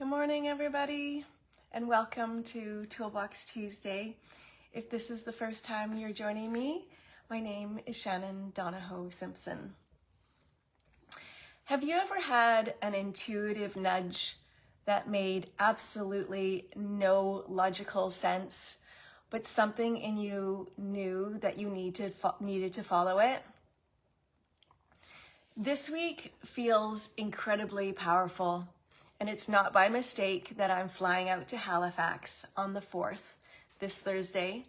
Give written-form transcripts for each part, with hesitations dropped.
Good morning, everybody, and welcome to Toolbox Tuesday. If this is the first time you're joining me, my name is Shannon Donohoe-Simpson. Have you ever had an intuitive nudge that made absolutely no logical sense, but something in you knew that you needed to follow it? This week feels incredibly powerful. And it's not by mistake that I'm flying out to Halifax on the 4th, this Thursday,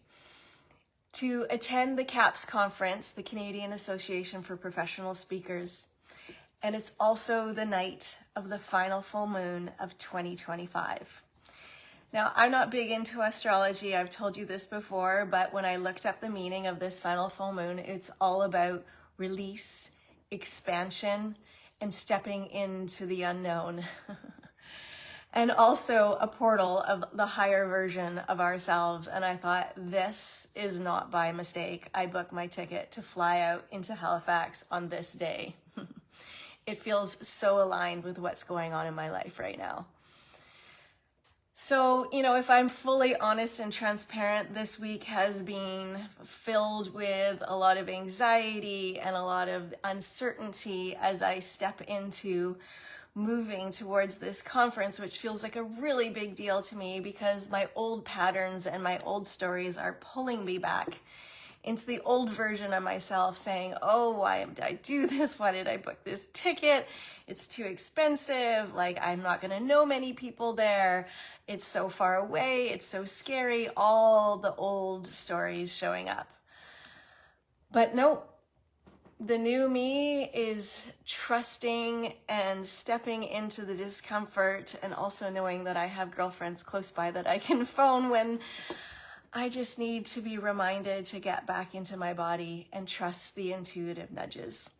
to attend the CAPS conference, the Canadian Association for Professional Speakers. And it's also the night of the final full moon of 2025. Now, I'm not big into astrology, I've told you this before, but when I looked up the meaning of this final full moon, it's all about release, expansion, and stepping into the unknown. And also a portal of the higher version of ourselves. And I thought, this is not by mistake. I booked my ticket to fly out into Halifax on this day. It feels so aligned with what's going on in my life right now. So, if I'm fully honest and transparent, this week has been filled with a lot of anxiety and a lot of uncertainty as I step into moving towards this conference, which feels like a really big deal to me because my old patterns and my old stories are pulling me back into the old version of myself saying, oh, why did I do this? Why did I book this ticket? It's too expensive. Like, I'm not going to know many people there. It's so far away. It's so scary. All the old stories showing up. But nope. The new me is trusting and stepping into the discomfort and also knowing that I have girlfriends close by that I can phone when I just need to be reminded to get back into my body and trust the intuitive nudges.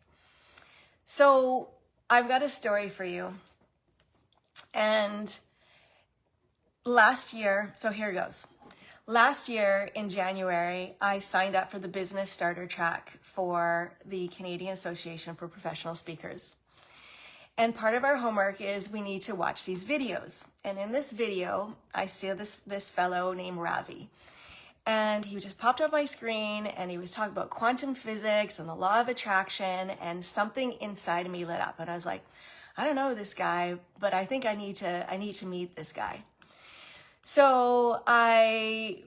So I've got a story for you. And last year, so here goes. Last year in January, I signed up for the business starter track for the Canadian Association for Professional Speakers. And part of our homework is we need to watch these videos. And in this video, I see this fellow named Ravi. And he just popped up my screen and he was talking about quantum physics and the law of attraction, and something inside of me lit up. And I was like, I don't know this guy, but I think I need to meet this guy. So I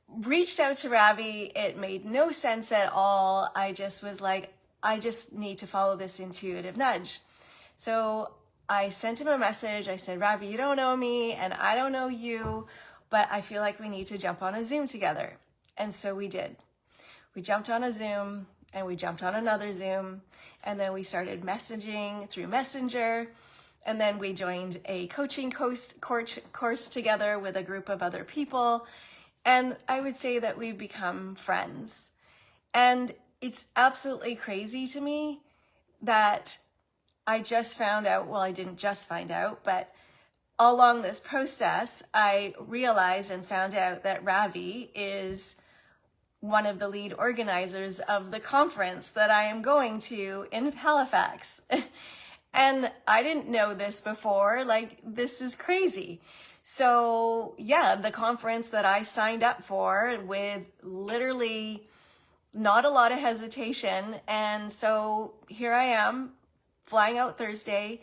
reached out to Ravi. It made no sense at all. I just was like, I just need to follow this intuitive nudge. So I sent him a message. I said, Ravi, you don't know me and I don't know you, but I feel like we need to jump on a Zoom together. And so we did. We jumped on a Zoom and we jumped on another Zoom, and then we started messaging through Messenger. And then we joined a coaching course together with a group of other people. And I would say that we've become friends. And it's absolutely crazy to me that I just found out, well, I didn't just find out, but all along this process, I realized and found out that Ravi is one of the lead organizers of the conference that I am going to in Halifax. And I didn't know this before. Like, this is crazy. So yeah, the conference that I signed up for with literally not a lot of hesitation. And so here I am flying out Thursday.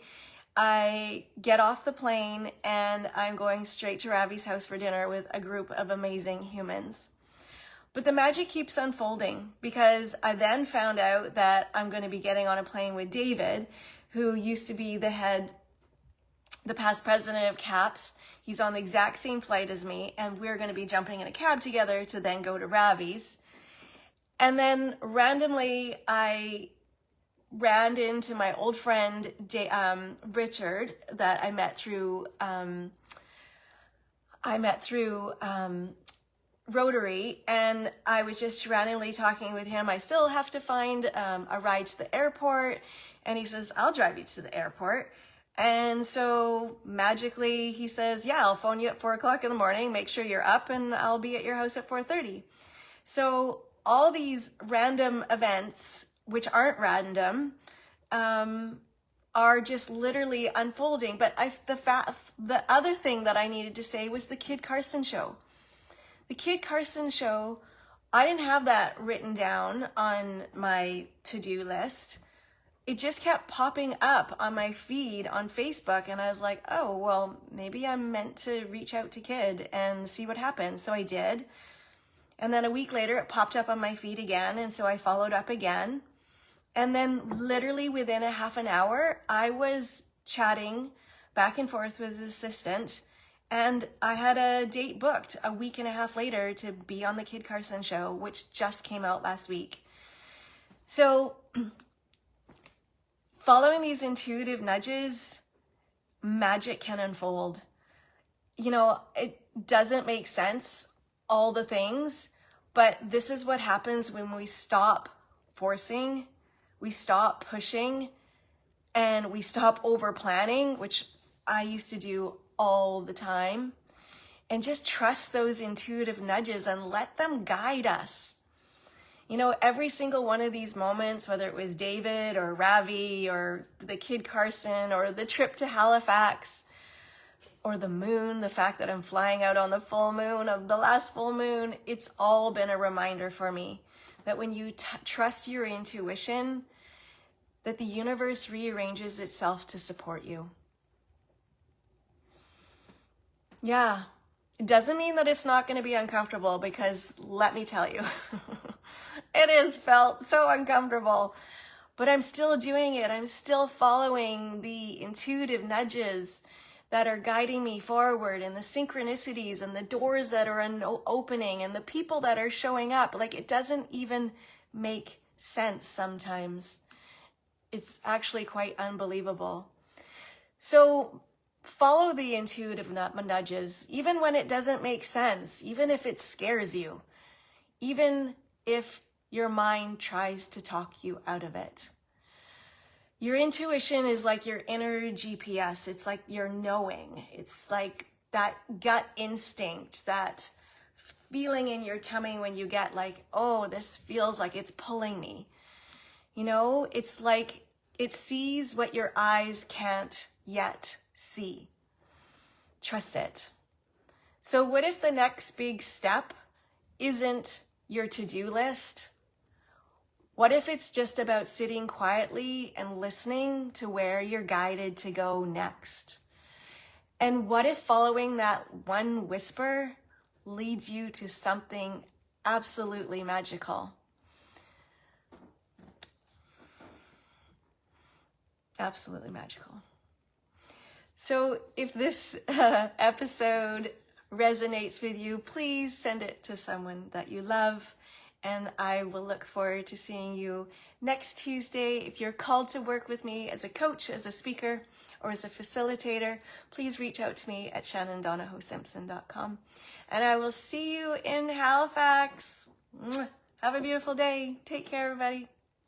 I get off the plane and I'm going straight to Ravi's house for dinner with a group of amazing humans. But the magic keeps unfolding because I then found out that I'm going to be getting on a plane with David, who used to be the past president of CAPS. He's on the exact same flight as me, and we're going to be jumping in a cab together to then go to Ravi's. And then randomly, I ran into my old friend, Richard, that I met through Rotary, and I was just randomly talking with him. I still have to find a ride to the airport. And he says, I'll drive you to the airport. And so magically he says, yeah, I'll phone you at 4:00 in the morning, make sure you're up, and I'll be at your house at 4:30. So all these random events, which aren't random, are just literally unfolding. But the other thing that I needed to say was the Kid Carson show. The Kid Carson show, I didn't have that written down on my to-do list. It just kept popping up on my feed on Facebook, and I was like, oh, well, maybe I'm meant to reach out to Kid and see what happens. So I did. And then a week later, it popped up on my feed again, and so I followed up again. And then literally within a half an hour, I was chatting back and forth with his assistant, and I had a date booked a week and a half later to be on the Kid Carson show, which just came out last week. So following these intuitive nudges, magic can unfold. You know, it doesn't make sense, all the things, but this is what happens when we stop forcing, we stop pushing, and we stop over planning, which I used to do all the time, and just trust those intuitive nudges and let them guide us. You know, every single one of these moments, whether it was David or Ravi or the Kid Carson or the trip to Halifax or the moon, the fact that I'm flying out on the full moon of the last full moon, it's all been a reminder for me that when you trust your intuition, that the universe rearranges itself to support you. Yeah, it doesn't mean that it's not going to be uncomfortable, because let me tell you, it has felt so uncomfortable, but I'm still doing it. I'm still following the intuitive nudges that are guiding me forward, and the synchronicities and the doors that are opening and the people that are showing up. Like, it doesn't even make sense sometimes. It's actually quite unbelievable. So follow the intuitive nudges, even when it doesn't make sense, even if it scares you, even if your mind tries to talk you out of it. Your intuition is like your inner GPS. It's like your knowing. It's like that gut instinct, that feeling in your tummy when you get like, oh, this feels like it's pulling me. You know, it's like it sees what your eyes can't yet see. Trust it. So what if the next big step isn't your to-do list? What if it's just about sitting quietly and listening to where you're guided to go next? And what if following that one whisper leads you to something absolutely magical? Absolutely magical. So if this episode resonates with you, please send it to someone that you love. And I will look forward to seeing you next Tuesday. If you're called to work with me as a coach, as a speaker, or as a facilitator, please reach out to me at shannondonohoe-simpson.com. And I will see you in Halifax. Have a beautiful day. Take care, everybody.